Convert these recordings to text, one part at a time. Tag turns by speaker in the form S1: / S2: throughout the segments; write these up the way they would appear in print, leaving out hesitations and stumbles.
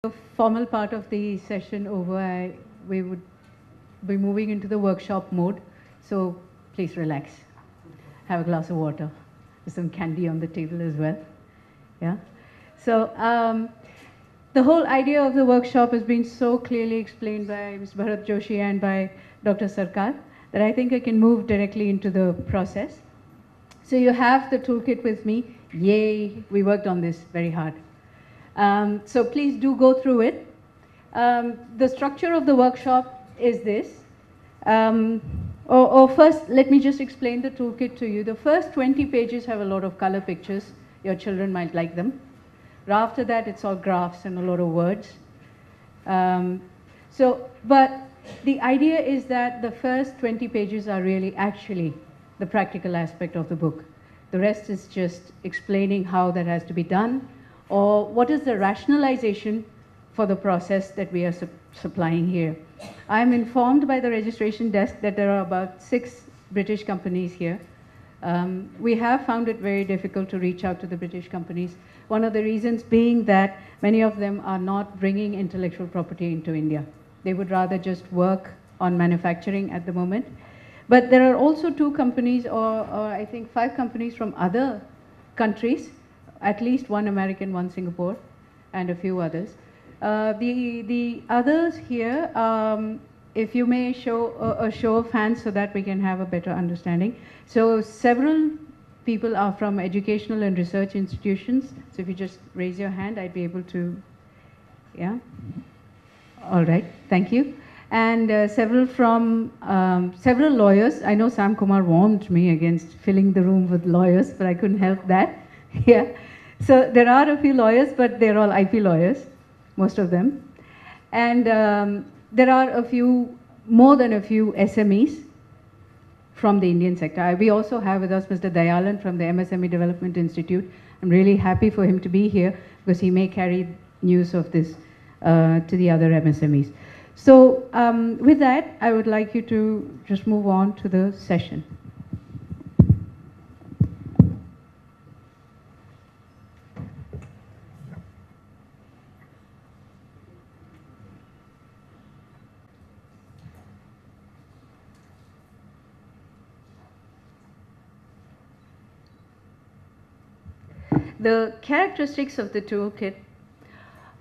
S1: The formal part of the session over, we would be moving into the workshop mode. So please relax. Have a glass of water. There's some candy on the table as well. Yeah. So the whole idea of the workshop has been so clearly explained by Mr. Bharat Joshi and by Dr. Sarkar that I think I can move directly into the process. So you have the toolkit with me. Yay, we worked on this very hard. So please do go through it. The structure of the workshop is this. First, let me just explain the toolkit to you. The first 20 pages have a lot of color pictures. Your children might like them. After that, it's all graphs and a lot of words. But the idea is that the first 20 pages are really actually the practical aspect of the book. The rest is just explaining how that has to be done, or what is the rationalization for the process that we are supplying here. I am informed by the registration desk that there are about 6 British companies here. We have found it very difficult to reach out to the British companies. One of the reasons being that many of them are not bringing intellectual property into India. They would rather just work on manufacturing at the moment. But there are also 2 companies, or I think 5 companies from other countries, at least 1 American, 1 Singapore, and a few others. The others here, if you may show a show of hands so that we can have a better understanding. So several people are from educational and research institutions. So if you just raise your hand, I'd be able to, yeah? All right, thank you. And several from, several lawyers. I know Sam Kumar warned me against filling the room with lawyers, but I couldn't help that. Yeah. So there are a few lawyers, but they're all IP lawyers, most of them. And there are a few, more than a few SMEs from the Indian sector. We also have with us Mr. Dayalan from the MSME Development Institute. I'm really happy for him to be here because he may carry news of this to the other MSMEs. So with that, I would like you to just move on to the session. The characteristics of the toolkit.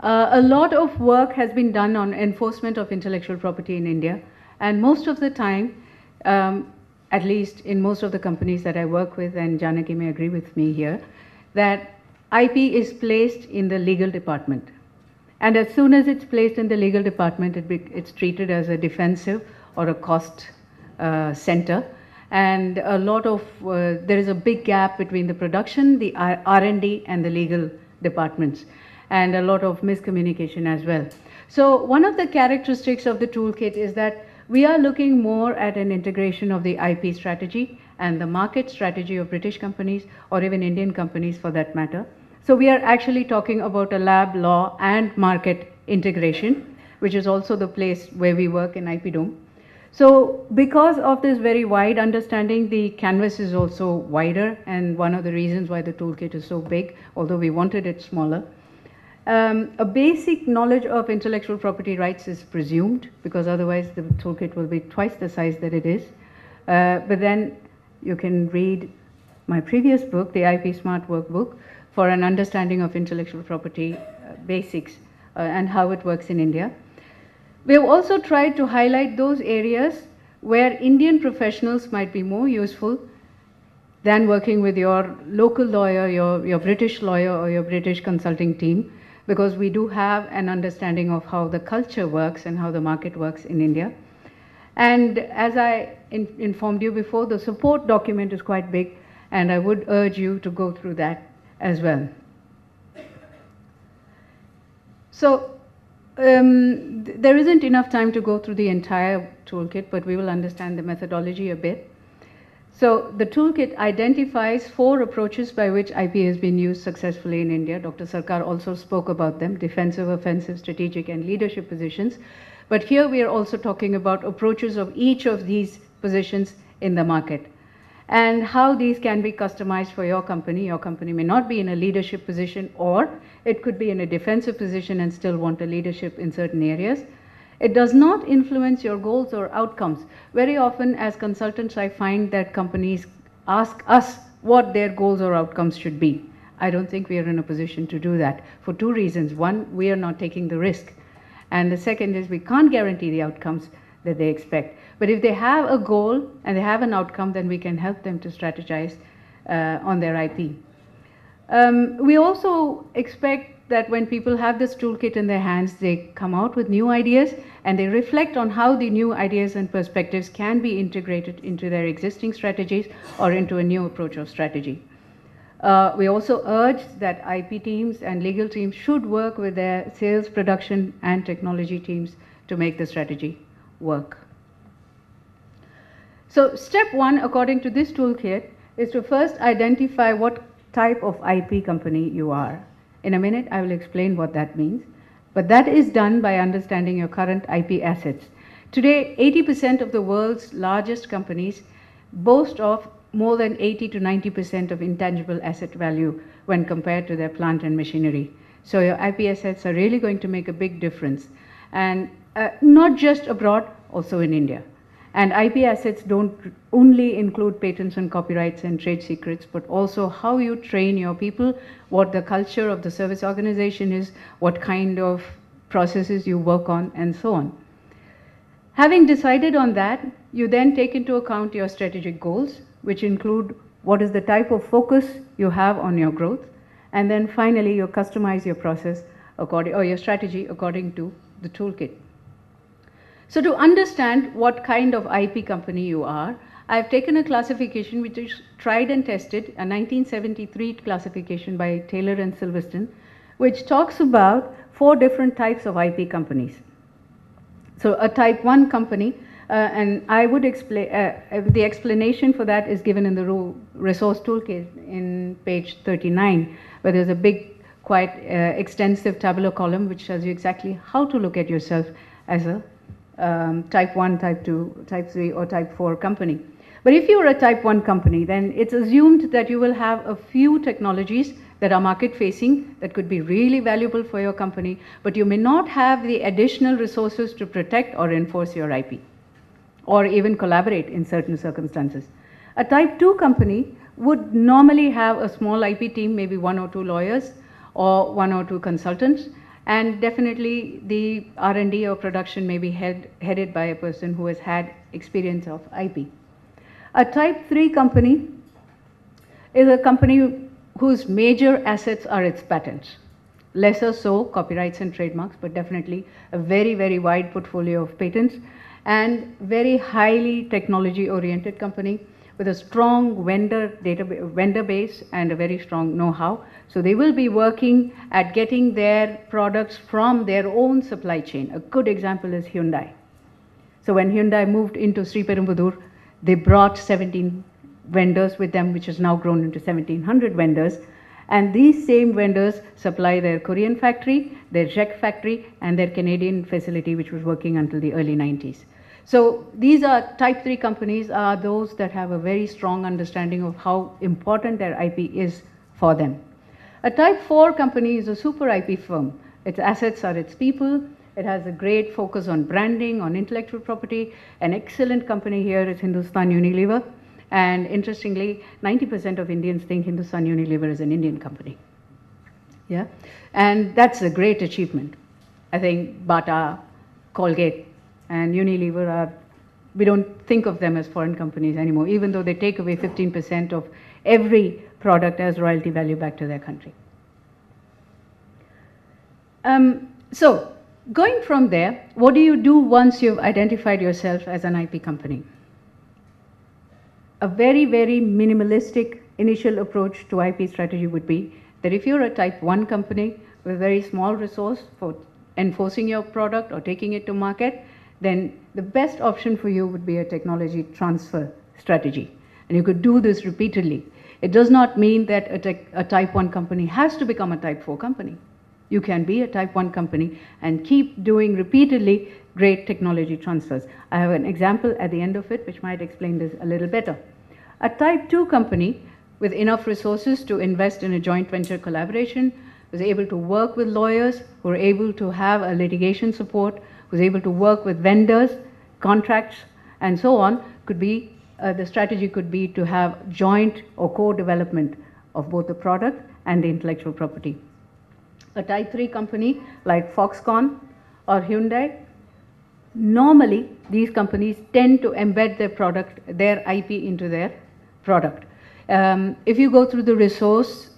S1: A lot of work has been done on enforcement of intellectual property in India, and most of the time, at least in most of the companies that I work with, and Janaki may agree with me here, that IP is placed in the legal department. And as soon as it's placed in the legal department, it's treated as a defensive or a cost center. And a lot of, there is a big gap between the production, the R&D, and the legal departments, and a lot of miscommunication as well. So one of the characteristics of the toolkit is that we are looking more at an integration of the IP strategy and the market strategy of British companies, or even Indian companies for that matter. So we are actually talking about a lab, law, and market integration, which is also the place where we work in IP Dome. So because of this very wide understanding, the canvas is also wider, and one of the reasons why the toolkit is so big, although we wanted it smaller. A basic knowledge of intellectual property rights is presumed, because otherwise the toolkit will be twice the size that it is. But then you can read my previous book, the IP Smart Workbook, for an understanding of intellectual property basics and how it works in India. We have also tried to highlight those areas where Indian professionals might be more useful than working with your local lawyer, your British lawyer, or your British consulting team, because we do have an understanding of how the culture works and how the market works in India. And as I informed you before, the support document is quite big, and I would urge you to go through that as well. So there isn't enough time to go through the entire toolkit, but we will understand the methodology a bit. So the toolkit identifies 4 approaches by which IP has been used successfully in India. Dr. Sarkar also spoke about them: defensive, offensive, strategic, and leadership positions. But here we are also talking about approaches of each of these positions in the market. and how these can be customized for your company. Your company may not be in a leadership position, or it could be in a defensive position and still want a leadership in certain areas. It does not influence your goals or outcomes. Very often as consultants, I find that companies ask us what their goals or outcomes should be. I don't think we are in a position to do that for two reasons. One, we are not taking the risk. And the second is we can't guarantee the outcomes that they expect. But if they have a goal and they have an outcome, then we can help them to strategize on their IP. We also expect that when people have this toolkit in their hands, they come out with new ideas and they reflect on how the new ideas and perspectives can be integrated into their existing strategies or into a new approach of strategy. We also urge that IP teams and legal teams should work with their sales, production, and technology teams to make the strategy work. So step one, according to this toolkit, is to first identify what type of IP company you are. In a minute, I will explain what that means. But that is done by understanding your current IP assets. Today, 80% of the world's largest companies boast of more than 80 to 90% of intangible asset value when compared to their plant and machinery. So your IP assets are really going to make a big difference. And not just abroad, also in India. And IP assets don't only include patents and copyrights and trade secrets, but also how you train your people, what the culture of the service organization is, what kind of processes you work on, and so on. Having decided on that, you then take into account your strategic goals, which include what is the type of focus you have on your growth, and then finally you customize your process according, or your strategy according to the toolkit. So to understand what kind of IP company you are, I've taken a classification which is tried and tested, a 1973 classification by Taylor and Silverstone, which talks about 4 different types of IP companies. So a type 1 company, and I would explain, the explanation for that is given in the resource toolkit in page 39, where there's a big, quite extensive tabular column which tells you exactly how to look at yourself as a type 1, type 2, type 3, or type 4 company. But if you're a type 1 company, then it's assumed that you will have a few technologies that are market facing that could be really valuable for your company, but you may not have the additional resources to protect or enforce your IP, or even collaborate in certain circumstances. A type 2 company would normally have a small IP team, maybe 1 or 2 lawyers or 1 or 2 consultants, and definitely the R&D or production may be headed by a person who has had experience of IP. A type 3 company is a company whose major assets are its patents. Lesser so copyrights and trademarks, but definitely a very, very wide portfolio of patents, and very highly technology oriented company with a strong vendor base and a very strong know-how. So they will be working at getting their products from their own supply chain. A good example is Hyundai. So when Hyundai moved into Sriperumbudur, they brought 17 vendors with them, which has now grown into 1,700 vendors. And these same vendors supply their Korean factory, their Czech factory, and their Canadian facility, which was working until the early 90s. So these are type 3 companies, are those that have a very strong understanding of how important their IP is for them. A type 4 company is a super IP firm. Its assets are its people. It has a great focus on branding, on intellectual property. An excellent company here is Hindustan Unilever. And interestingly, 90% of Indians think Hindustan Unilever is an Indian company. Yeah, and that's a great achievement. I think Bata, Colgate, and Unilever are, we don't think of them as foreign companies anymore, even though they take away 15% of every product as royalty value back to their country. So going from there, what do you do once you've identified yourself as an IP company? A very, very minimalistic initial approach to IP strategy would be that if you're a type 1 company with a very small resource for enforcing your product or taking it to market, then the best option for you would be a technology transfer strategy. And you could do this repeatedly. It does not mean that a type 1 company has to become a type 4 company. You can be a type 1 company and keep doing repeatedly great technology transfers. I have an example at the end of it which might explain this a little better. A type 2 company with enough resources to invest in a joint venture collaboration, was able to work with lawyers, who were able to have a litigation support, was able to work with vendors, contracts, and so on, could be, the strategy could be to have joint or co-development of both the product and the intellectual property. A type 3 company like Foxconn or Hyundai, normally these companies tend to embed their product, their IP into their product. If you go through the resource,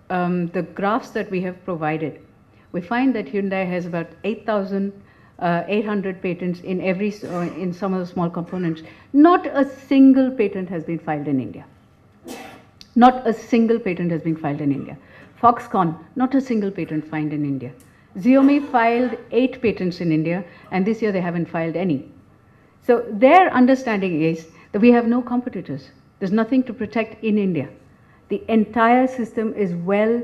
S1: the graphs that we have provided, we find that Hyundai has about 8,800 patents in in some of the small components. Not a single patent has been filed in India. Not a single patent has been filed in India. Foxconn, not a single patent filed in India. Xiaomi filed 8 patents in India, and this year they haven't filed any. So their understanding is that we have no competitors. There's nothing to protect in India. The entire system is well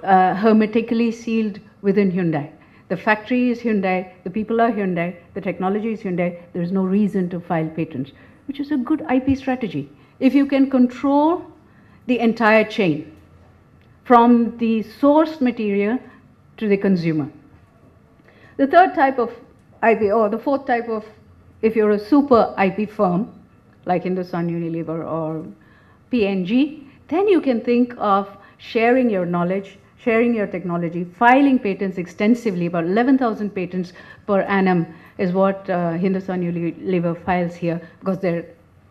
S1: hermetically sealed within Hyundai. The factory is Hyundai, the people are Hyundai, the technology is Hyundai. There is no reason to file patents, which is a good IP strategy. If you can control the entire chain, from the source material to the consumer. The third type of IP, or the fourth type of, if you're a super IP firm, like Hindustan Unilever or P&G, then you can think of sharing your knowledge, sharing your technology, filing patents extensively. About 11,000 patents per annum is what Hindustan Unilever files here, because their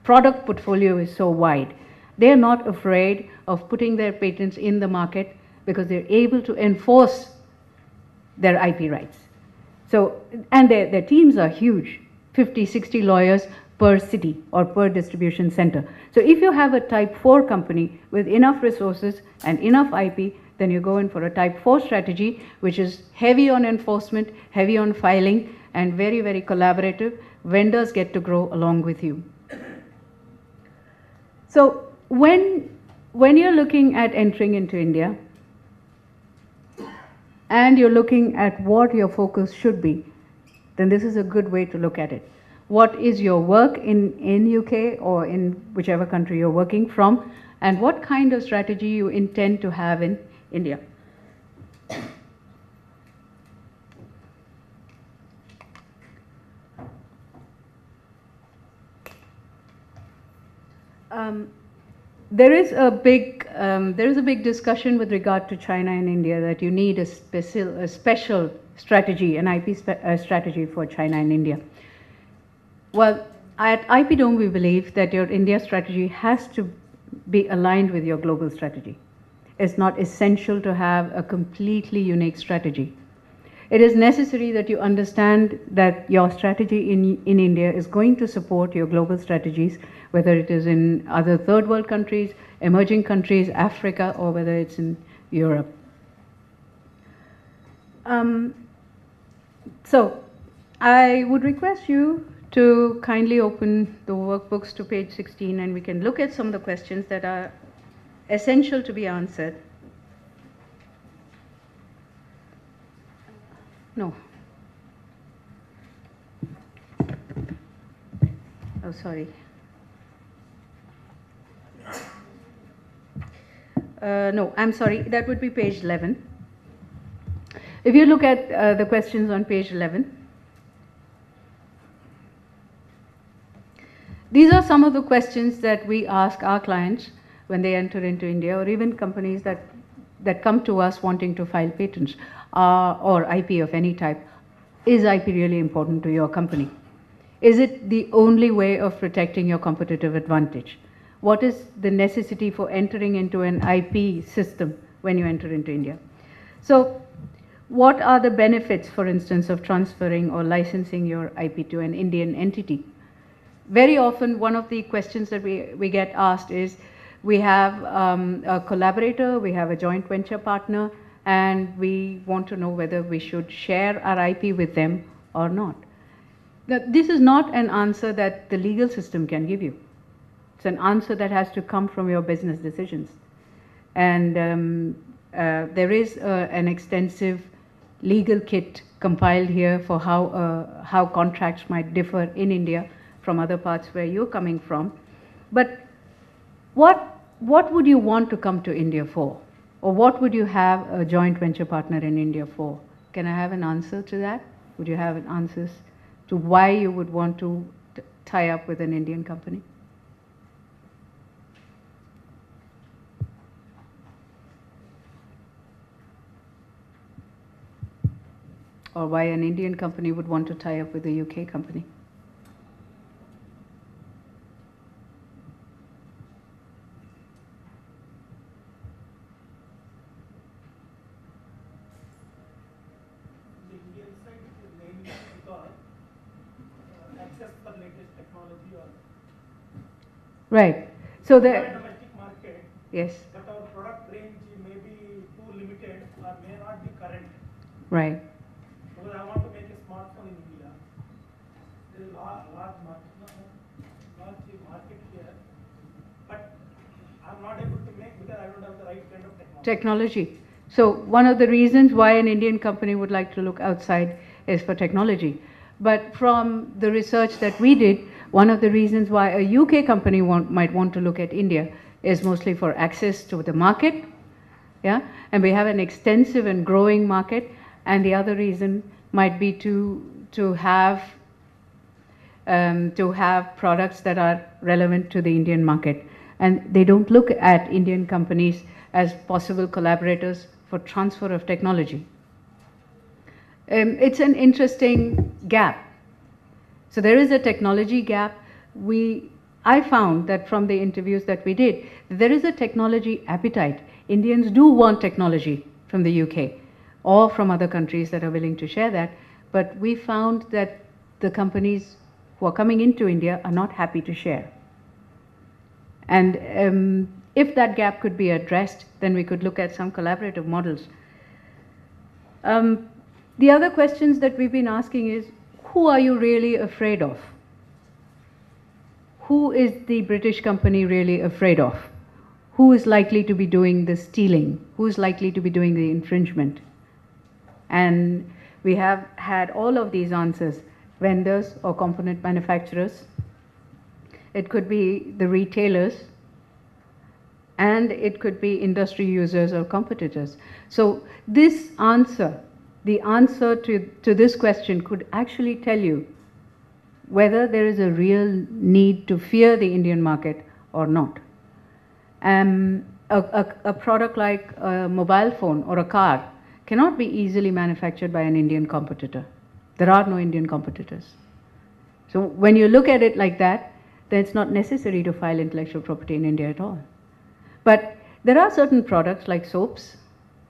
S1: product portfolio is so wide. They are not afraid of putting their patents in the market because they're able to enforce their IP rights. So, and their teams are huge, 50, 60 lawyers per city or per distribution center. So if you have a type 4 company with enough resources and enough IP, then you go in for a type 4 strategy, which is heavy on enforcement, heavy on filing, and very, very collaborative. Vendors get to grow along with you. So when you're looking at entering into India, and you're looking at what your focus should be, then this is a good way to look at it. What is your work in UK or in whichever country you're working from, and what kind of strategy you intend to have in India. There is a big discussion with regard to China and India that you need a special strategy, an IP strategy for China and India. Well, at IP Dome we believe that your India strategy has to be aligned with your global strategy. It's not essential to have a completely unique strategy. It is necessary that you understand that your strategy in India is going to support your global strategies, whether it is in other third world countries, emerging countries, Africa, or whether it's in Europe. So I would request you to kindly open the workbooks to page 16, and we can look at some of the questions that are essential to be answered. No. Oh, sorry. No, I'm sorry, that would be page 11. If you look at the questions on page 11, these are some of the questions that we ask our clients when they enter into India, or even companies that come to us wanting to file patents or IP of any type. Is IP really important to your company? Is it the only way of protecting your competitive advantage? What is the necessity for entering into an IP system when you enter into India? So what are the benefits, for instance, of transferring or licensing your IP to an Indian entity? Very often one of the questions that we get asked is, we have a collaborator, we have a joint venture partner, and we want to know whether we should share our IP with them or not. Now, this is not an answer that the legal system can give you. It's an answer that has to come from your business decisions. And there is an extensive legal kit compiled here for how contracts might differ in India from other parts where you're coming from. But what would you want to come to India for? Or what would you have a joint venture partner in India for? Can I have an answer to that? Would you have an answers to why you would want to tie up with an Indian company? Or why an Indian company would want to tie up with a UK company?
S2: The Indian side is mainly because access for latest technology or
S1: Right. So
S2: the
S1: the
S2: domestic market,
S1: yes.
S2: but our product range may be too limited or may not be current.
S1: Right.
S2: Because I want to make a smartphone in India. There is a large market here, but I'm not able to make because I don't have the right kind of
S1: Technology. So one of the reasons why an Indian company would like to look outside is for technology. But from the research that we did, one of the reasons why a UK company might want to look at India is mostly for access to the market. Yeah, and we have an extensive and growing market. And the other reason might be to have products that are relevant to the Indian market. And they don't look at Indian companies as possible collaborators for transfer of technology. It's an interesting gap. So there is a technology gap. I found that from the interviews that we did, there is a technology appetite. Indians do want technology from the UK or from other countries that are willing to share that. But we found that the companies who are coming into India are not happy to share. And if that gap could be addressed, then we could look at some collaborative models. The other questions that we've been asking is, who are you really afraid of? Who is the British company really afraid of? Who is likely to be doing the stealing? Who is likely to be doing the infringement? And we have had all of these answers: vendors or component manufacturers. It could be the retailers, and it could be industry users or competitors. So this answer, the answer to this question could actually tell you whether there is a real need to fear the Indian market or not. A product like a mobile phone or a car cannot be easily manufactured by an Indian competitor. There are no Indian competitors. So when you look at it like that, then it's not necessary to file intellectual property in India at all. But there are certain products like soaps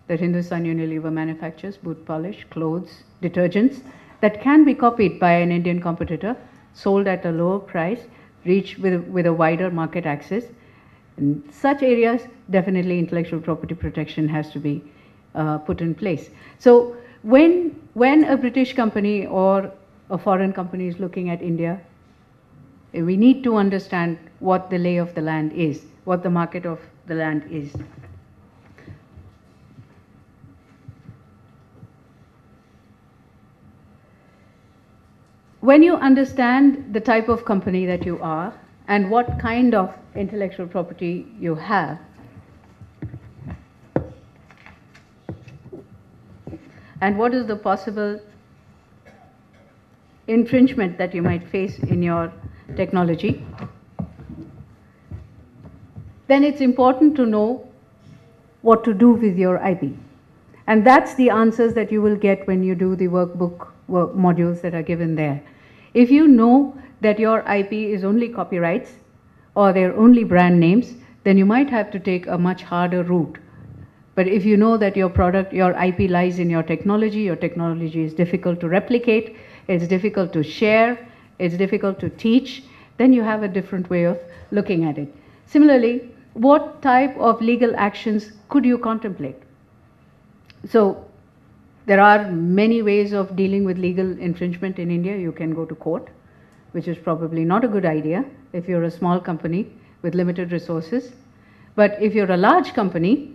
S1: that Hindustan Unilever manufactures, boot polish, clothes, detergents, that can be copied by an Indian competitor, sold at a lower price, reach with a wider market access. In such areas, definitely intellectual property protection has to be put in place. So when a British company or a foreign company is looking at India, we need to understand what the lay of the land is, what the market of the land is. When you understand the type of company that you are and what kind of intellectual property you have, and what is the possible infringement that you might face in your technology, then it's important to know what to do with your IP. And that's the answers that you will get when you do the workbook modules that are given there. If you know that your IP is only copyrights or they're only brand names, then you might have to take a much harder route. But if you know that your product, your IP lies in your technology is difficult to replicate, it's difficult to share, it's difficult to teach, then you have a different way of looking at it. Similarly, what type of legal actions could you contemplate? So there are many ways of dealing with legal infringement in India. You can go to court, which is probably not a good idea if you're a small company with limited resources. But if you're a large company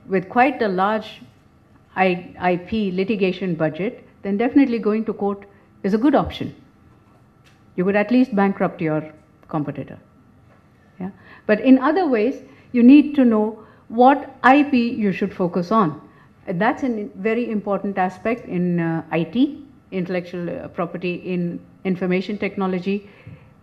S1: with quite a large IP litigation budget, then definitely going to court is a good option. You could at least bankrupt your competitor. Yeah? But in other ways, you need to know what IP you should focus on. And that's a very important aspect in IT, intellectual property in information technology.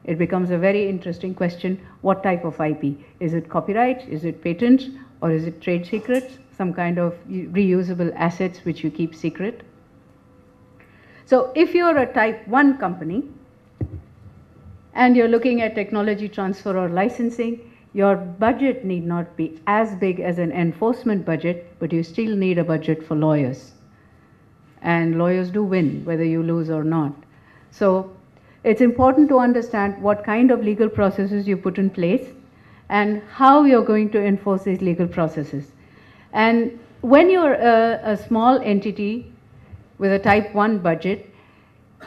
S1: It becomes a very interesting question, what type of IP? Is it copyright, is it patents, or is it trade secrets, some kind of reusable assets which you keep secret? So if you're a type 1 company and you're looking at technology transfer or licensing, your budget need not be as big as an enforcement budget, but you still need a budget for lawyers. And lawyers do win, whether you lose or not. So it's important to understand what kind of legal processes you put in place and how you're going to enforce these legal processes. And when you're a small entity with a type 1 budget,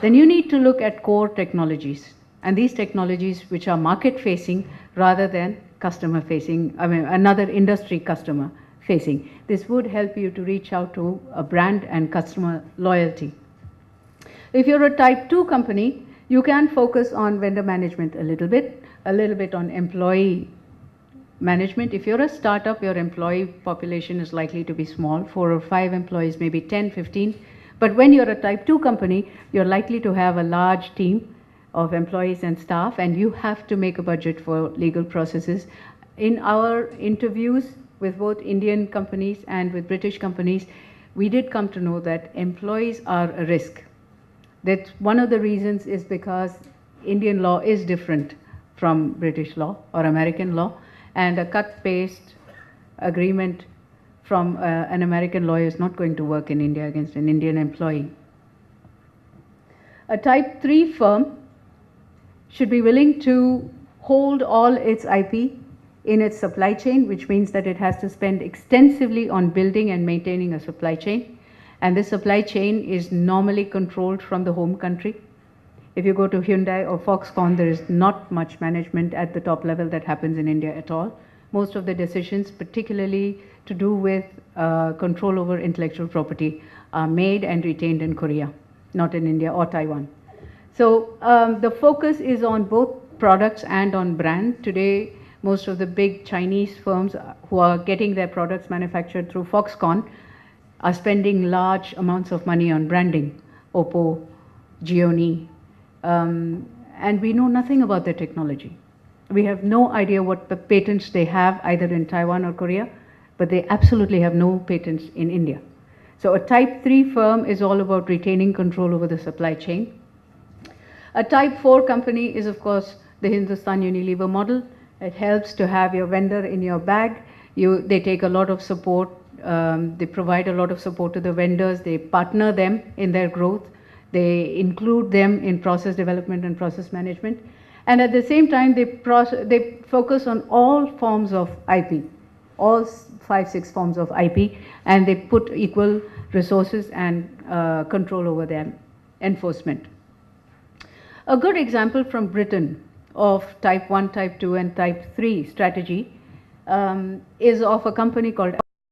S1: then you need to look at core technologies. And these technologies which are market facing rather than customer facing, I mean another industry customer facing. This would help you to reach out to a brand and customer loyalty. If you're a type 2 company, you can focus on vendor management a little bit on employee management. If you're a startup, your employee population is likely to be small, 4 or 5 employees, maybe 10, 15. But when you're a type 2 company, you're likely to have a large team of employees and staff, and you have to make a budget for legal processes. In our interviews with both Indian companies and with British companies, we did come to know that employees are a risk. That one of the reasons is because Indian law is different from British law or American law, and a cut-paste agreement from an American lawyer is not going to work in India against an Indian employee. A type 3 firm should be willing to hold all its IP in its supply chain, which means that it has to spend extensively on building and maintaining a supply chain. And this supply chain is normally controlled from the home country. If you go to Hyundai or Foxconn, there is not much management at the top level that happens in India at all. Most of the decisions, particularly to do with control over intellectual property, are made and retained in Korea, not in India or Taiwan. So the focus is on both products and on brand. Today, most of the big Chinese firms who are getting their products manufactured through Foxconn are spending large amounts of money on branding, Oppo, Gioni, and we know nothing about their technology. We have no idea what the patents they have either in Taiwan or Korea, but they absolutely have no patents in India. So a type 3 firm is all about retaining control over the supply chain. A type 4 company is, of course, the Hindustan Unilever model. It helps to have your vendor in your bag. They take a lot of support. They provide a lot of support to the vendors. They partner them in their growth. They include them in process development and process management. And at the same time, they focus on all forms of IP, all 5-6 forms of IP, and they put equal resources and control over their enforcement. A good example from Britain of type 1, type 2, and type 3 strategy is of a company called